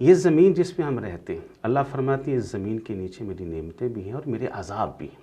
یہ زمین جس پہ ہم رہتے ہیں، اللہ فرماتی ہے اس زمین کے نیچے میری نعمتیں بھی ہیں اور میرے عذاب بھی ہیں۔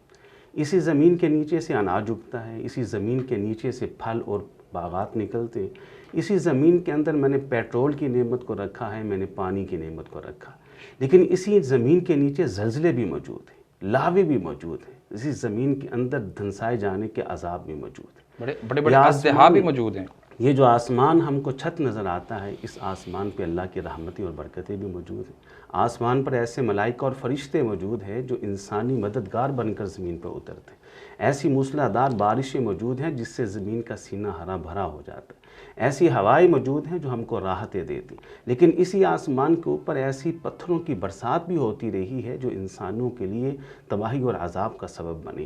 اسی زمین کے نیچے سے اناج اگتا ہے، اسی زمین کے نیچے سے پھل اور باغات نکلتے ہیں، اسی زمین کے اندر میں نے پیٹرول کی نعمت کو رکھا ہے، میں نے پانی کی نعمت کو رکھا، لیکن اسی زمین کے نیچے زلزلے بھی موجود ہیں، لاوے بھی موجود ہیں، اسی زمین کے اندر دھنسائے جانے کے عذاب بھی موجود ہیں، بڑے بڑے بڑے اژدہا بھی موجود ہیں۔ یہ جو آسمان ہم کو چھت نظر آتا ہے، اس آسمان پہ اللہ کی رحمتیں اور برکتیں بھی موجود ہیں۔ آسمان پر ایسے ملائکہ اور فرشتے موجود ہیں جو انسانی مددگار بن کر زمین پہ اترتے ہیں۔ ایسی موسلادھار بارشیں موجود ہیں جس سے زمین کا سینہ ہرا بھرا ہو جاتا ہے۔ ایسی ہوائیں موجود ہیں جو ہم کو راحتیں دیتی، لیکن اسی آسمان کے اوپر ایسی پتھروں کی برسات بھی ہوتی رہی ہے جو انسانوں کے لیے تباہی اور عذاب کا سبب بنے۔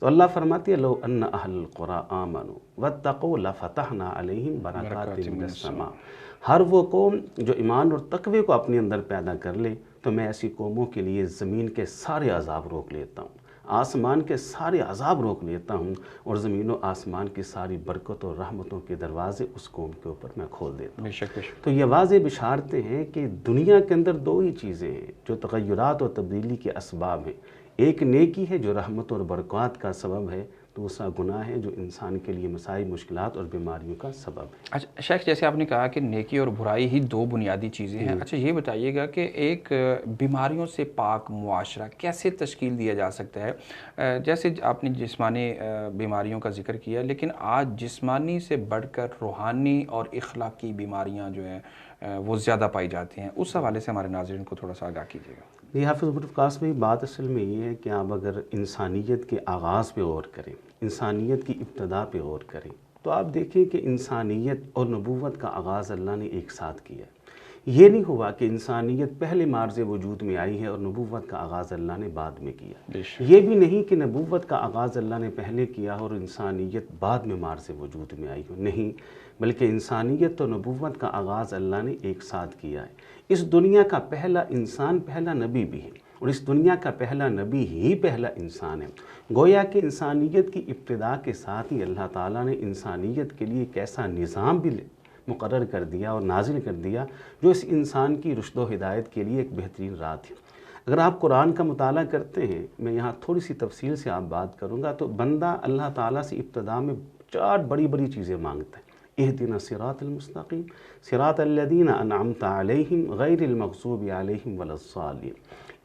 تو اللہ فرماتی ہے لو ان اہل القری آمنوا واتقوا لفتحنا علیہم برکات من السماء۔ ہر وہ قوم جو ایمان اور تقوی کو اپنے اندر پیدا کر لے تو میں ایسی قوموں کے لیے زمین کے سارے عذاب روک لیتا ہوں، آسمان کے سارے عذاب روک لیتا ہوں، اور زمین و آسمان کی ساری برکت اور رحمتوں کے دروازے اس قوم کے اوپر میں کھول دیتا ہوں۔ بے شک بے شک۔ تو یہ واضح بشارتیں ہیں کہ دنیا کے اندر دو ہی چیزیں ہیں جو تغیرات اور تبدیلی کے اسباب ہیں، ایک نیکی ہے جو رحمت اور برکات کا سبب ہے، دوسرا گناہ ہے جو انسان کے لیے مسائل، مشکلات اور بیماریوں کا سبب ہے۔ اچھا شیخ، جیسے آپ نے کہا کہ نیکی اور برائی ہی دو بنیادی چیزیں ہیں، اچھا یہ بتائیے گا کہ ایک بیماریوں سے پاک معاشرہ کیسے تشکیل دیا جا سکتا ہے؟ جیسے آپ نے جسمانی بیماریوں کا ذکر کیا، لیکن آج جسمانی سے بڑھ کر روحانی اور اخلاقی بیماریاں جو ہیں وہ زیادہ پائی جاتی ہیں، اس حوالے سے ہمارے ناظرین کو تھوڑا سا آگاہ کیجیے گا۔ یہ حافظ عمر وقاص بھائی، بات اصل میں یہ ہے کہ آپ اگر انسانیت کے آغاز پہ غور کریں، انسانیت کی ابتدا پہ غور کریں، تو آپ دیکھیں کہ انسانیت اور نبوت کا آغاز اللہ نے ایک ساتھ کیا ہے۔ یہ نہیں ہوا کہ انسانیت پہلے مارز وجود میں آئی ہے اور نبوت کا آغاز اللہ نے بعد میں کیا۔ یہ بھی نہیں کہ نبوت کا آغاز اللہ نے پہلے کیا اور انسانیت بعد میں مارز وجود میں آئی ہو، نہیں، بلکہ انسانیت اور نبوت کا آغاز اللہ نے ایک ساتھ کیا ہے۔ اس دنیا کا پہلا انسان پہلا نبی بھی ہے، اور اس دنیا کا پہلا نبی ہی پہلا انسان ہے۔ گویا کہ انسانیت کی ابتدا کے ساتھ ہی اللہ تعالیٰ نے انسانیت کے لیے ایک ایسا نظام بھی مقرر کر دیا اور نازل کر دیا جو اس انسان کی رشد و ہدایت کے لیے ایک بہترین راہ تھی۔ اگر آپ قرآن کا مطالعہ کرتے ہیں، میں یہاں تھوڑی سی تفصیل سے آپ بات کروں گا، تو بندہ اللہ تعالیٰ سے ابتدا میں 4 بڑی بڑی چیزیں مانگتا ہے۔ اہدنا الصراط المستقیم صراط الذین انعمت علیہم غیر المغضوب علیہم ولا الضالین۔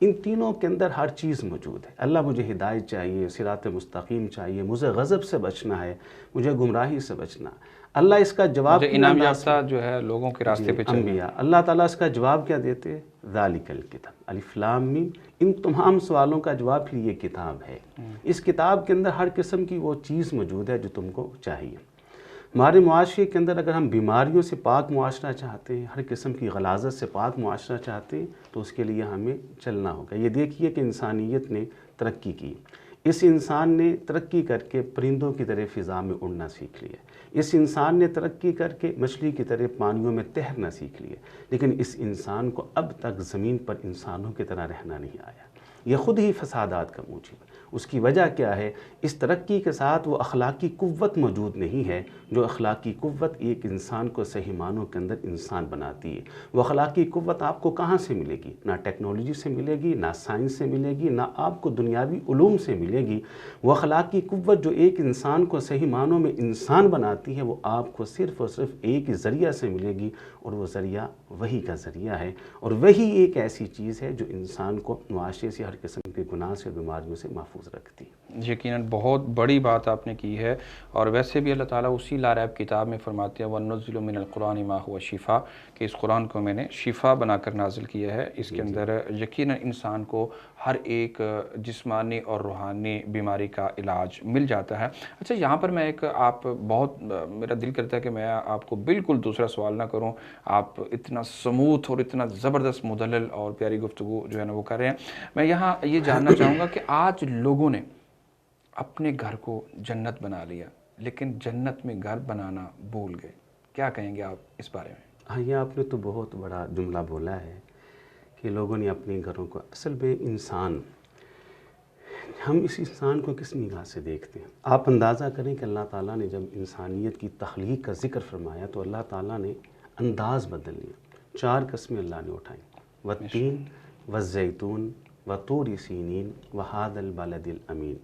ان تینوں کے اندر ہر چیز موجود ہے۔ اللہ مجھے ہدایت چاہیے، صراط مستقیم چاہیے، مجھے غضب سے بچنا ہے، مجھے گمراہی سے بچنا۔ اللہ اس کا جواب انعام یافتہ جو ہے لوگوں کے راستے پہ چلنا۔ انبیاء اللہ تعالیٰ اس کا جواب کیا دیتے ہیں؟ ذالک الکتاب الف لام میم، ان تمام سوالوں کا جواب پھر یہ کتاب ہے۔ اس کتاب کے اندر ہر قسم کی وہ چیز موجود ہے جو تم کو چاہیے۔ ہمارے معاشرے کے اندر اگر ہم بیماریوں سے پاک معاشرہ چاہتے ہیں، ہر قسم کی غلاظت سے پاک معاشرہ چاہتے ہیں، تو اس کے لیے ہمیں چلنا ہوگا۔ یہ دیکھیے کہ انسانیت نے ترقی کی، اس انسان نے ترقی کر کے پرندوں کی طرح فضا میں اڑنا سیکھ لیا، اس انسان نے ترقی کر کے مچھلی کی طرح پانیوں میں تیرنا سیکھ لیا، لیکن اس انسان کو اب تک زمین پر انسانوں کی طرح رہنا نہیں آیا۔ یہ خود ہی فسادات کا موجب ہے۔ اس کی وجہ کیا ہے؟ اس ترقی کے ساتھ وہ اخلاقی قوت موجود نہیں ہے، جو اخلاقی قوت ایک انسان کو صحیح معنوں کے اندر انسان بناتی ہے۔ وہ اخلاقی قوت آپ کو کہاں سے ملے گی؟ نہ ٹیکنالوجی سے ملے گی، نہ سائنس سے ملے گی، نہ آپ کو دنیاوی علوم سے ملے گی۔ وہ اخلاقی قوت جو ایک انسان کو صحیح معنوں میں انسان بناتی ہے، وہ آپ کو صرف اور صرف ایک ہی ذریعہ سے ملے گی، اور وہ ذریعہ وحی کا ذریعہ ہے، اور وہی ایک ایسی چیز ہے جو انسان کو معاشرے سے ہر قسم کے گناہ سے بیماریوں سے محفوظ رکھتی ہے۔ یقیناً بہت بڑی بات آپ نے کی ہے، اور ویسے بھی اللہ تعالیٰ اسی لا ریب کتاب میں فرماتے ہیں وَنُنَزِّلُ مِنَ الْقُرْآنِ مَا هُوَ شِفَاء، کہ اس قرآن کو میں نے شفا بنا کر نازل کیا ہے۔ اس کے اندر یقیناً انسان کو ہر ایک جسمانی اور روحانی بیماری کا علاج مل جاتا ہے۔ اچھا یہاں پر میں ایک میرا دل کرتا ہے کہ میں آپ کو بالکل دوسرا سوال نہ کروں، آپ اتنا سموتھ اور اتنا زبردست مدلل اور پیاری گفتگو جو ہے نا وہ کر رہے ہیں۔ میں یہاں یہ جاننا چاہوں گا کہ آج لوگوں نے اپنے گھر کو جنت بنا لیا، لیکن جنت میں گھر بنانا بھول گئے، کیا کہیں گے آپ اس بارے میں؟ ہاں، یہ آپ نے تو بہت بڑا جملہ بولا ہے کہ لوگوں نے اپنے گھروں کو، اصل میں انسان، ہم اس انسان کو کس نگاہ سے دیکھتے ہیں؟ آپ اندازہ کریں کہ اللہ تعالیٰ نے جب انسانیت کی تخلیق کا ذکر فرمایا تو اللہ تعالیٰ نے انداز بدل لیا، 4 قسمیں اللہ نے اٹھائیں۔ والتین والزیتون وطور سینین وہذا البلد الامین،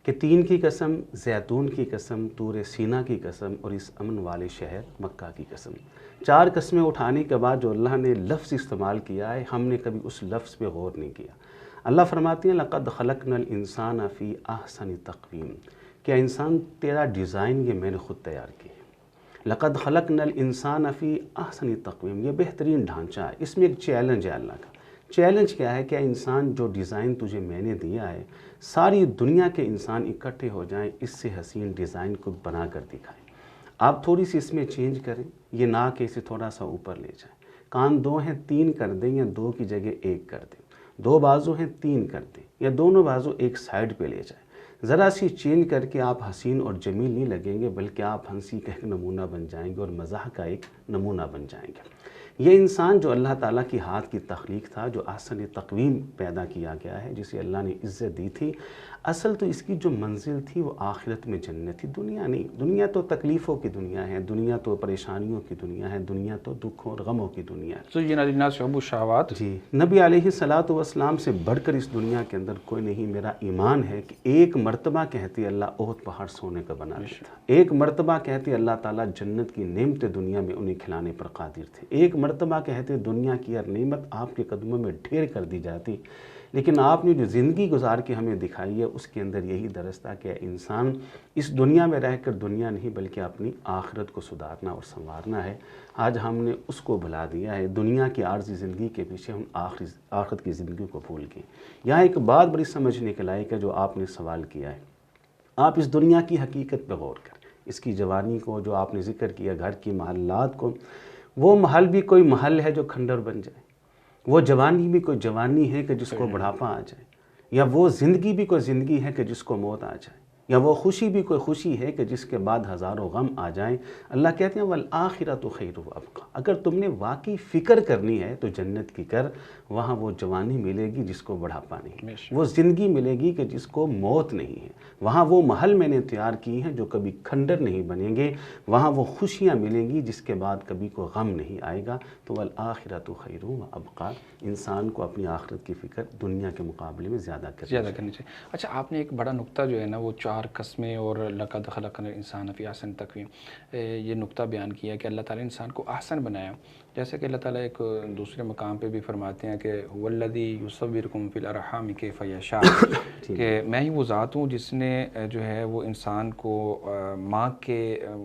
کہ تین کی قسم، زیتون کی قسم، طور سینہ کی قسم اور اس امن والے شہر مکہ کی قسم۔ 4 قسمیں اٹھانے کے بعد جو اللہ نے لفظ استعمال کیا ہے، ہم نے کبھی اس لفظ پہ غور نہیں کیا۔ اللہ فرماتے ہیں لقد خلقنا الانسان فی احسن تقویم، کیا انسان تیرا ڈیزائن یہ میں نے خود تیار کیا ہے۔ لقد خلقنا الانسان فی احسن تقویم، یہ بہترین ڈھانچہ ہے۔ اس میں ایک چیلنج ہے اللہ کا۔ چیلنج کیا ہے؟ کہ انسان جو ڈیزائن تجھے میں نے دیا ہے، ساری دنیا کے انسان اکٹھے ہو جائیں، اس سے حسین ڈیزائن کو بنا کر دکھائیں۔ آپ تھوڑی سی اس میں چینج کریں، یہ ناک اسے تھوڑا سا اوپر لے جائیں، کان 2 ہیں 3 کر دیں یا 2 کی جگہ 1 کر دیں، 2 بازو ہیں 3 کر دیں یا دونوں بازو ایک سائیڈ پہ لے جائیں۔ ذرا سی چینج کر کے آپ حسین اور جمیل نہیں لگیں گے، بلکہ آپ ہنسی کا ایک نمونہ بن جائیں گے اور مزاح کا ایک نمونہ بن جائیں گے۔ یہ انسان جو اللہ تعالیٰ کی ہاتھ کی تخلیق تھا، جو احسن تقویم پیدا کیا گیا ہے، جسے اللہ نے عزت دی تھی، اصل تو اس کی جو منزل تھی وہ آخرت میں جنت تھی، دنیا نہیں۔ دنیا تو تکلیفوں کی دنیا ہے، دنیا تو پریشانیوں کی دنیا ہے، دنیا تو دکھوں اور غموں کی دنیا ہے۔ زین للناس حب الشہوات، جی، نبی علیہ الصلاۃ والسلام سے بڑھ کر اس دنیا کے اندر کوئی نہیں۔ میرا ایمان ہے کہ ایک مرتبہ کہتی اللہ احد پہاڑ سونے کا بنا دیتا، ایک مرتبہ کہتی اللہ تعالیٰ جنت کی نعمتیں دنیا میں انہیں کھلانے پر قادر تھے، ایک مرتبہ کہتے دنیا کی ہر نعمت آپ کے قدموں میں ڈھیر کر دی جاتی، لیکن آپ نے جو زندگی گزار کے ہمیں دکھائی ہے اس کے اندر یہی درس تھا کہ انسان اس دنیا میں رہ کر دنیا نہیں بلکہ اپنی آخرت کو سدھارنا اور سنوارنا ہے۔ آج ہم نے اس کو بھلا دیا ہے، دنیا کی عارضی زندگی کے پیچھے ہم آخرت کی زندگی کو بھول گئے۔ یہاں ایک بات بڑی سمجھنے کے لائق ہے جو آپ نے سوال کیا ہے۔ آپ اس دنیا کی حقیقت پہ غور کریں، اس کی جوانی کو، جو آپ نے ذکر کیا گھر کی محلات کو، وہ محل بھی کوئی محل ہے جو کھنڈر بن جائے، وہ جوانی بھی کوئی جوانی ہے کہ جس کو بڑھاپا آ جائے، یا وہ زندگی بھی کوئی زندگی ہے کہ جس کو موت آ جائے، یا وہ خوشی بھی کوئی خوشی ہے کہ جس کے بعد ہزاروں غم آ جائیں۔ اللہ کہتے ہیں والآخرۃ خیر وابقیٰ، اگر تم نے واقعی فکر کرنی ہے تو جنت کی کر، وہاں وہ جوانی ملے گی جس کو بڑھاپا نہیں، وہ زندگی ملے گی کہ جس کو موت نہیں ہے، وہاں وہ محل میں نے تیار کی ہیں جو کبھی کھنڈر نہیں بنیں گے، وہاں وہ خوشیاں ملیں گی جس کے بعد کبھی کوئی غم نہیں آئے گا۔ تو والآخرۃ خیر وابقیٰ، انسان کو اپنی آخرت کی فکر دنیا کے مقابلے میں زیادہ کرنی چاہیے۔ اچھا، آپ نے ایک بڑا نقطہ جو ہے نا وہ 4 قسمیں اور لقد خلقنا الانسان فی احسن تقویم، یہ نقطہ بیان کیا کہ اللہ تعالیٰ نے انسان کو احسن بنایا، جیسے کہ اللہ تعالیٰ ایک دوسرے مقام پہ بھی فرماتے ہیں کہ هو الذی یصورکم فی الارحام کیف یشاء، کہ میں ہی وہ ذات ہوں جس نے جو ہے وہ انسان کو ماں کے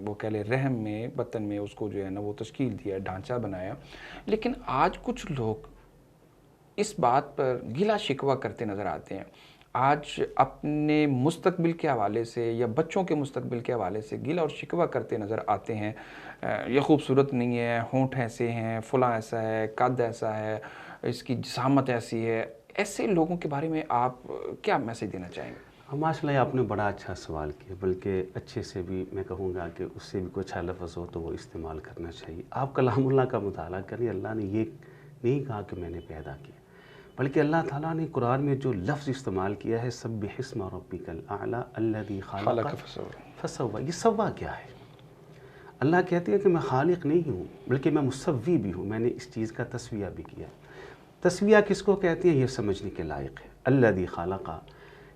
وہ کہہ لے رحم میں، بطن میں اس کو جو ہے نا وہ تشکیل دیا، ڈھانچہ بنایا۔ لیکن آج کچھ لوگ اس بات پر گلہ شکوہ کرتے نظر آتے ہیں، آج اپنے مستقبل کے حوالے سے یا بچوں کے مستقبل کے حوالے سے گلہ اور شکوہ کرتے نظر آتے ہیں، یہ خوبصورت نہیں ہے، ہونٹ ایسے ہیں، فلاں ایسا ہے، قد ایسا ہے، اس کی جسامت ایسی ہے۔ ایسے لوگوں کے بارے میں آپ کیا میسیج دینا چاہیں گے؟ ماشاء اللہ، آپ نے بڑا اچھا سوال کیا، بلکہ اچھے سے بھی میں کہوں گا کہ اس سے بھی کوئی اچھا لفظ ہو تو وہ استعمال کرنا چاہیے۔ آپ کلام اللہ کا مطالعہ کریں، اللہ نے یہ نہیں کہا کہ میں نے پیدا کیا، بلکہ اللہ تعالیٰ نے قرآن میں جو لفظ استعمال کیا ہے سبح اسم ربک الاعلی الذی خلق فسوی، یہ سوا کیا ہے؟ اللہ کہتے ہیں کہ میں خالق نہیں ہوں بلکہ میں مسوی بھی ہوں، میں نے اس چیز کا تسویہ بھی کیا۔ تسویہ کس کو کہتے ہیں یہ سمجھنے کے لائق ہے۔ الذی خلق،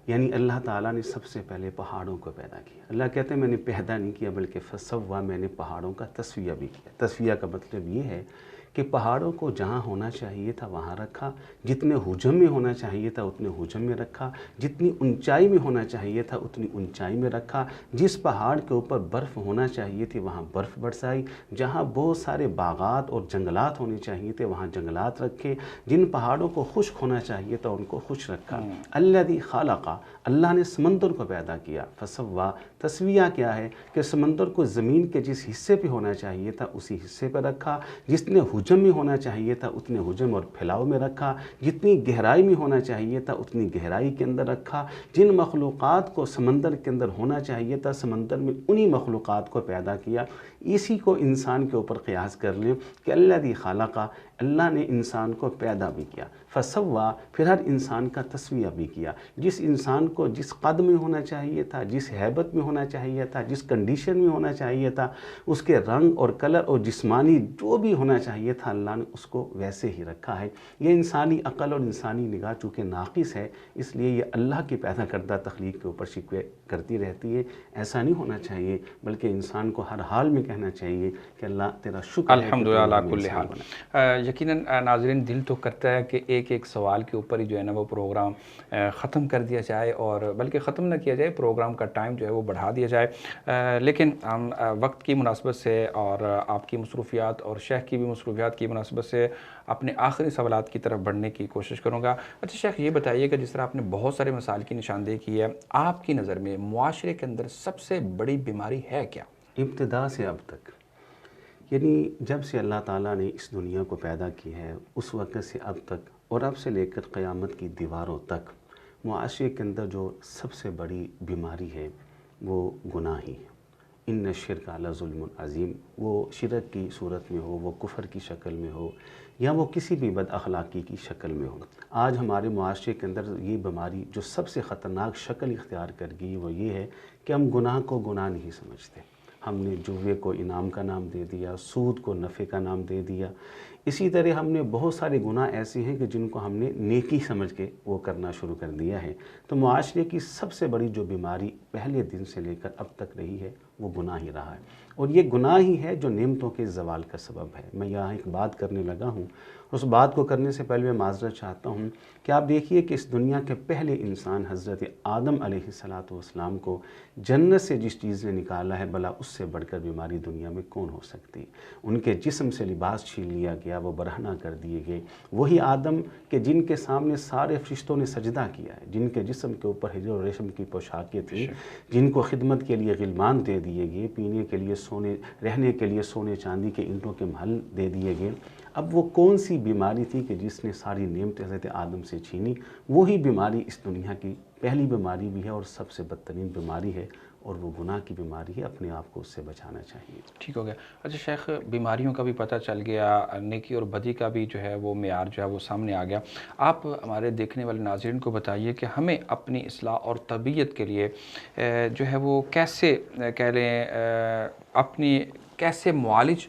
یعنی اللہ تعالیٰ نے سب سے پہلے پہاڑوں کو پیدا کیا۔ اللہ کہتے ہیں میں نے پیدا نہیں کیا بلکہ فسوا، میں نے پہاڑوں کا تسویہ بھی کیا۔ تسویہ کا مطلب یہ ہے کہ پہاڑوں کو جہاں ہونا چاہیے تھا وہاں رکھا، جتنے حجم میں ہونا چاہیے تھا اتنے حجم میں رکھا، جتنی اونچائی میں ہونا چاہیے تھا اتنی اونچائی میں رکھا، جس پہاڑ کے اوپر برف ہونا چاہیے تھی وہاں برف برسائی، جہاں بہت سارے باغات اور جنگلات ہونے چاہیے تھے وہاں جنگلات رکھے، جن پہاڑوں کو خشک ہونا چاہیے تھا ان کو خشک رکھا۔ الذی خلق، اللہ نے سمندر کو پیدا کیا۔ فسوا، تسویہ کیا ہے کہ سمندر کو زمین کے جس حصے پہ ہونا چاہیے تھا اسی حصے پہ رکھا، جتنے حجم میں ہونا چاہیے تھا اتنے حجم اور پھیلاؤ میں رکھا، جتنی گہرائی میں ہونا چاہیے تھا اتنی گہرائی کے اندر رکھا، جن مخلوقات کو سمندر کے اندر ہونا چاہیے تھا سمندر میں انہی مخلوقات کو پیدا کیا۔ اسی کو انسان کے اوپر قیاس کر لیں کہ الذی خلق، اللہ نے انسان کو پیدا بھی کیا، فسوا، پھر ہر انسان کا تسویہ بھی کیا۔ جس انسان کو جس قد میں ہونا چاہیے تھا، جس ہیبت میں ہونا چاہیے تھا، جس کنڈیشن میں ہونا چاہیے تھا، اس کے رنگ اور کلر اور جسمانی جو بھی ہونا چاہیے تھا، اللہ نے اس کو ویسے ہی رکھا ہے۔ یہ انسانی عقل اور انسانی نگاہ چونکہ ناقص ہے، اس لیے یہ اللہ کی پیدا کردہ تخلیق کے اوپر شکوے کرتی رہتی ہے۔ ایسا نہیں ہونا چاہیے، بلکہ انسان کو ہر حال میں کہنا چاہیے کہ اللہ تیرا شکر ہے کہ الحمدللہ تو علی ہمیں کل انسان حال۔ بنایا۔ یقیناً ناظرین، دل تو کرتا ہے کہ ایک ایک سوال کے اوپر ہی جو ہے نا وہ پروگرام ختم کر دیا جائے، اور بلکہ ختم نہ کیا جائے، پروگرام کا ٹائم جو ہے وہ بڑھا دیا جائے، لیکن ہم وقت کی مناسبت سے اور آپ کی مصروفیات اور شیخ کی بھی مصروفیات کی مناسبت سے اپنے آخری سوالات کی طرف بڑھنے کی کوشش کروں گا۔ اچھا شیخ، یہ بتائیے کہ جس طرح آپ نے بہت سارے مسائل کی نشاندہی کی ہے، آپ کی نظر میں معاشرے کے اندر سب سے بڑی بیماری ہے کیا؟ ابتدا سے اب تک، یعنی جب سے اللہ تعالیٰ نے اس دنیا کو پیدا کی ہے، اس وقت سے اب تک، اور اب سے لے کر قیامت کی دیواروں تک، معاشرے کے اندر جو سب سے بڑی بیماری ہے وہ گناہ ہی ہے۔ ان الشرک لظلم عظیم، وہ شرک کی صورت میں ہو، وہ کفر کی شکل میں ہو، یا وہ کسی بھی بد اخلاقی کی شکل میں ہو۔ آج ہمارے معاشرے کے اندر یہ بیماری جو سب سے خطرناک شکل اختیار کر گئی وہ یہ ہے کہ ہم گناہ کو گناہ نہیں سمجھتے۔ ہم نے جوے کو انعام کا نام دے دیا، سود کو نفع کا نام دے دیا۔ اسی طرح ہم نے بہت سارے گناہ ایسے ہیں کہ جن کو ہم نے نیکی سمجھ کے وہ کرنا شروع کر دیا ہے۔ تو معاشرے کی سب سے بڑی جو بیماری پہلے دن سے لے کر اب تک رہی ہے وہ گناہ ہی رہا ہے، اور یہ گناہ ہی ہے جو نعمتوں کے زوال کا سبب ہے۔ میں یہاں ایک بات کرنے لگا ہوں، اس بات کو کرنے سے پہلے میں معذرت چاہتا ہوں کہ آپ دیکھیے کہ اس دنیا کے پہلے انسان حضرت آدم علیہ السلام کو جنت سے جس چیز نے نکالا ہے، بھلا اس سے بڑھ کر بیماری دنیا میں کون ہو سکتی؟ ان کے جسم سے لباس چھین لیا گیا، وہ برہنہ کر دیے گئے۔ وہی آدم کہ جن کے سامنے سارے فرشتوں نے سجدہ کیا ہے، جن کے جسم کے اوپر حجر و ریشم کی پوشاکیں تھیں، جن کو خدمت کے لیے غلمان دے دیے گئے، پینے کے لیے رہنے کے لیے سونے چاندی کے اینٹوں کے محل دے دیے گئے، اب وہ کون سی بیماری تھی کہ جس نے ساری نعمتیں حضرت آدم سے چھینی؟ وہی بیماری اس دنیا کی پہلی بیماری بھی ہے اور سب سے بدترین بیماری ہے، اور وہ گناہ کی بیماری ہے۔ اپنے آپ کو اس سے بچانا چاہیے۔ ٹھیک ہو گیا۔ اچھا شیخ، بیماریوں کا بھی پتہ چل گیا، نیکی اور بدی کا بھی جو ہے وہ معیار جو ہے وہ سامنے آ گیا۔ آپ ہمارے دیکھنے والے ناظرین کو بتائیے کہ ہمیں اپنی اصلاح اور تربیت کے لیے جو ہے وہ کیسے کہہ لیں اپنی کیسے معالج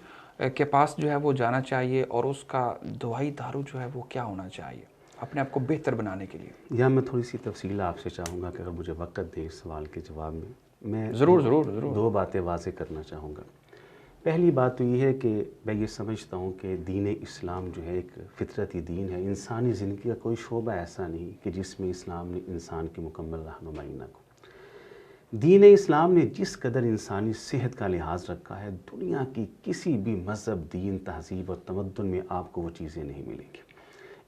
کے پاس جو ہے وہ جانا چاہیے، اور اس کا دوائی دارو جو ہے وہ کیا ہونا چاہیے اپنے آپ کو بہتر بنانے کے لیے؟ یا میں تھوڑی سی تفصیل آپ سے چاہوں گا کہ اگر مجھے وقت دے اس سوال کے جواب میں ضرور ضرور۔ دو باتیں واضح کرنا چاہوں گا۔ پہلی بات تو یہ ہے کہ میں یہ سمجھتا ہوں کہ دین اسلام جو ہے ایک فطرتی دین ہے۔ انسانی زندگی کا کوئی شعبہ ایسا نہیں کہ جس میں اسلام نے انسان کی مکمل رہنمائی نہ کو۔ دین اسلام نے جس قدر انسانی صحت کا لحاظ رکھا ہے، دنیا کی کسی بھی مذہب، دین، تہذیب اور تمدن میں آپ کو وہ چیزیں نہیں ملیں گی۔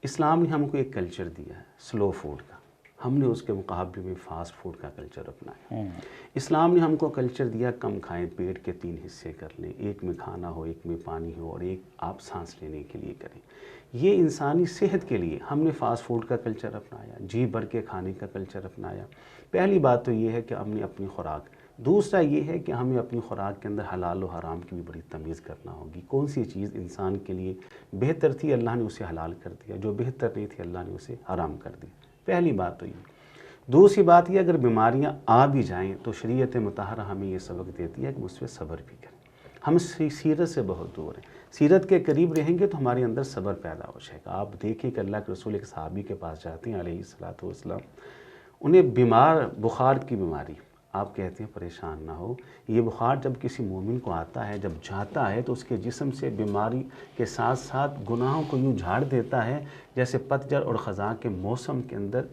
اسلام نے ہم کو ایک کلچر دیا ہے سلو فوڈ کا، ہم نے اس کے مقابلے میں فاسٹ فوڈ کا کلچر اپنایا۔ اسلام نے ہم کو کلچر دیا کم کھائیں، پیٹ کے 3 حصے کر لیں، ایک میں کھانا ہو، ایک میں پانی ہو، اور ایک آپ سانس لینے کے لیے کریں۔ یہ انسانی صحت کے لیے ہم نے فاسٹ فوڈ کا کلچر اپنایا، جی بھر کے کھانے کا کلچر اپنایا۔ پہلی بات تو یہ ہے کہ ہم نے اپنی خوراک، دوسرا یہ ہے کہ ہمیں اپنی خوراک کے اندر حلال و حرام کی بھی بڑی تمیز کرنا ہوگی۔ کون سی چیز انسان کے لیے بہتر تھی، اللہ نے اسے حلال کر دیا، جو بہتر نہیں تھی اللہ نے اسے حرام کر دیا۔ پہلی بات تو یہ۔ دوسری بات یہ، اگر بیماریاں آ بھی جائیں تو شریعت مطہرہ ہمیں یہ سبق دیتی ہے کہ اس پہ صبر بھی کریں۔ ہم سیرت سے بہت دور ہیں، سیرت کے قریب رہیں گے تو ہمارے اندر صبر پیدا ہو جائے گا۔ آپ دیکھیں کہ اللہ کے رسول ایک صحابی کے پاس جاتے ہیں علیہ الصلوۃ والسلام، انہیں بخار کی بیماری، آپ کہتے ہیں پریشان نہ ہو، یہ بخار جب کسی مومن کو آتا ہے، جب جاتا ہے تو اس کے جسم سے بیماری کے ساتھ ساتھ گناہوں کو یوں جھاڑ دیتا ہے جیسے پتجھڑ اور خزاں کے موسم کے اندر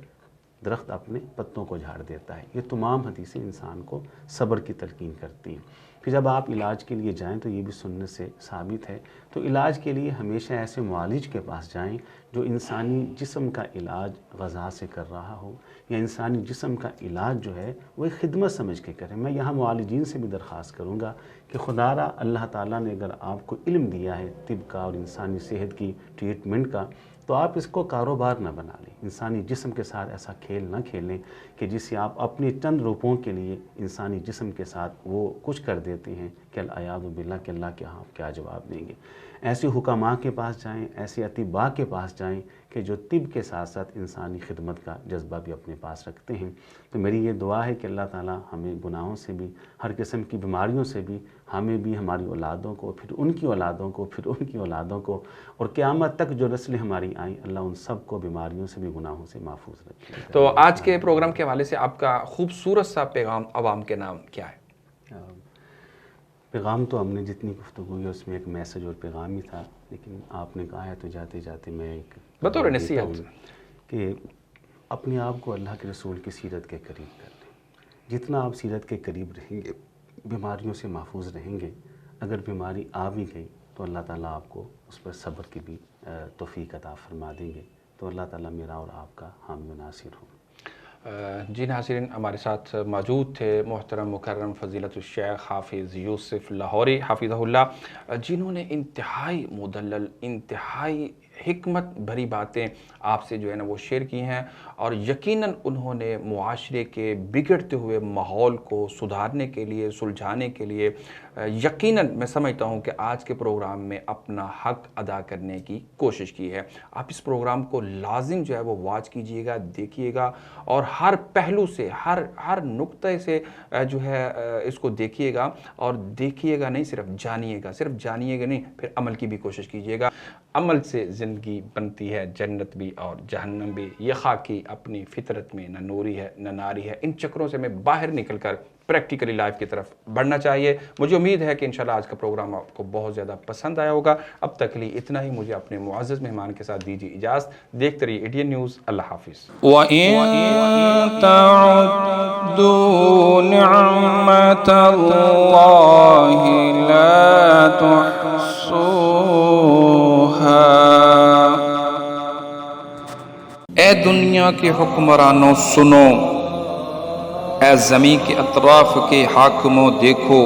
درخت اپنے پتوں کو جھاڑ دیتا ہے۔ یہ تمام حدیثیں انسان کو صبر کی تلقین کرتی ہیں۔ پھر جب آپ علاج کے لیے جائیں تو یہ بھی سنت سے ثابت ہے، تو علاج کے لیے ہمیشہ ایسے معالج کے پاس جائیں جو انسانی جسم کا علاج غذا سے کر رہا ہو، یا انسانی جسم کا علاج جو ہے وہ ایک خدمت سمجھ کے کریں۔ میں یہاں معالجین سے بھی درخواست کروں گا کہ خدا را اللہ تعالیٰ نے اگر آپ کو علم دیا ہے طب کا اور انسانی صحت کی ٹریٹمنٹ کا، تو آپ اس کو کاروبار نہ بنا لیں، انسانی جسم کے ساتھ ایسا کھیل نہ کھیلیں کہ جس سے آپ اپنے چند روپوں کے لیے انسانی جسم کے ساتھ وہ کچھ کر دیتے ہیں کہ کہ العیاذ باللہ کہ اللہ کے ہاں کیا جواب دیں گے۔ ایسے حکماء کے پاس جائیں، ایسے اطباء کے پاس جائیں کہ جو طب کے ساتھ ساتھ انسانی خدمت کا جذبہ بھی اپنے پاس رکھتے ہیں۔ تو میری یہ دعا ہے کہ اللہ تعالیٰ ہمیں گناہوں سے بھی، ہر قسم کی بیماریوں سے بھی، ہمیں بھی، ہماری اولادوں کو، پھر ان کی اولادوں کو، پھر ان کی اولادوں کو، اور قیامت تک جو نسلیں ہماری آئیں، اللہ ان سب کو بیماریوں سے بھی، گناہوں سے محفوظ رکھے۔ تو آج کے پروگرام کے حوالے سے آپ کا خوبصورت سا پیغام عوام کے نام کیا ہے؟ پیغام تو ہم نے جتنی گفتگو ہوئی اس میں ایک میسج اور پیغام ہی تھا، لیکن آپ نے کہا ہے تو جاتے جاتے میں ایک بطور پیغام دیتا نصیحت ہوں کہ اپنے آپ کو اللہ کے رسول کی سیرت کے قریب کر لیں۔ جتنا آپ سیرت کے قریب رہیں گے، بیماریوں سے محفوظ رہیں گے۔ اگر بیماری آ بھی گئی تو اللہ تعالیٰ آپ کو اس پر صبر کی بھی توفیق عطا فرما دیں گے۔ تو اللہ تعالیٰ میرا اور آپ کا حامی و ناصر ہو۔ جی ناظرین، ہمارے ساتھ موجود تھے محترم مکرم فضیلت الشیخ حافظ یوسف لاہوری حافظہ اللہ، جنہوں نے انتہائی مدلل، انتہائی حکمت بھری باتیں آپ سے جو ہے نا وہ شیئر کی ہیں، اور یقیناً انہوں نے معاشرے کے بگڑتے ہوئے ماحول کو سدھارنے کے لیے، سلجھانے کے لیے یقیناً میں سمجھتا ہوں کہ آج کے پروگرام میں اپنا حق ادا کرنے کی کوشش کی ہے۔ آپ اس پروگرام کو لازم جو ہے وہ واچ کیجئے گا، دیکھیے گا، اور ہر پہلو سے، ہر نقطے سے جو ہے اس کو دیکھیے گا، اور دیکھیے گا نہیں، صرف جانیے گا نہیں، پھر عمل کی بھی کوشش کیجئے گا۔ عمل سے زندگی بنتی ہے جنت بھی اور جہنم بھی۔ یہ خاکی اپنی فطرت میں نہ نوری ہے نہ ناری ہے۔ ان چکروں سے میں باہر نکل کر پریکٹیکلی لائف کی طرف بڑھنا چاہیے۔ مجھے امید ہے کہ انشاءاللہ آج کا پروگرام آپ کو بہت زیادہ پسند آیا ہوگا۔ اب تک کے لیے اتنا ہی، مجھے اپنے معزز مہمان کے ساتھ دیجیے اجازت۔ دیکھتے رہیے ایڈین نیوز۔ اللہ حافظ۔ وَإِن تَعُدُّوا نِعْمَةَ اللَّهِ لَا تُحْصُوهَا۔ اے دنیا کے حکمرانوں سنو، اے زمین کے اطراف کے حاکموں دیکھو،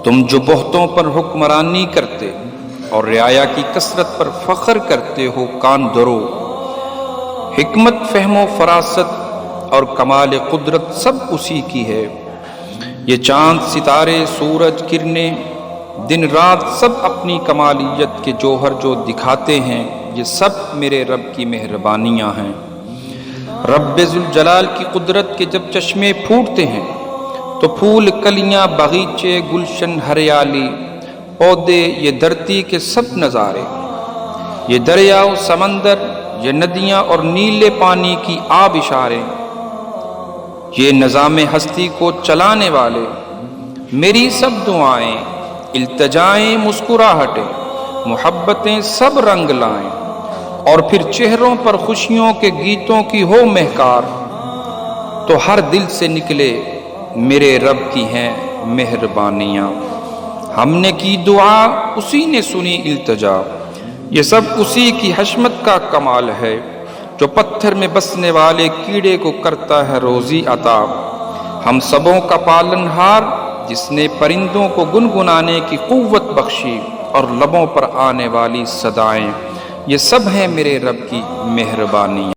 تم جو بہتوں پر حکمرانی کرتے اور رعایا کی کثرت پر فخر کرتے ہو، کان دھرو۔ حکمت، فہم و فراست اور کمال قدرت سب اسی کی ہے۔ یہ چاند، ستارے، سورج، کرنیں، دن رات سب اپنی کمالیت کے جوہر جو دکھاتے ہیں، یہ سب میرے رب کی مہربانیاں ہیں۔ رب ذوالجلال کی قدرت کے جب چشمے پھوٹتے ہیں تو پھول، کلیاں، باغیچے، گلشن، ہریالی، پودے، یہ دھرتی کے سب نظارے، یہ دریا و سمندر، یہ ندیاں اور نیلے پانی کی آب اشارے، یہ نظام ہستی کو چلانے والے، میری سب دعائیں، التجائیں، مسکراہٹیں، محبتیں سب رنگ لائیں، اور پھر چہروں پر خوشیوں کے گیتوں کی ہو مہکار، تو ہر دل سے نکلے میرے رب کی ہیں مہربانیاں۔ ہم نے کی دعا، اسی نے سنی التجا، یہ سب اسی کی حشمت کا کمال ہے، جو پتھر میں بسنے والے کیڑے کو کرتا ہے روزی عطا۔ ہم سبوں کا پالنہار، جس نے پرندوں کو گنگنانے کی قوت بخشی اور لبوں پر آنے والی صدائیں، یہ سب ہیں میرے رب کی مہربانی۔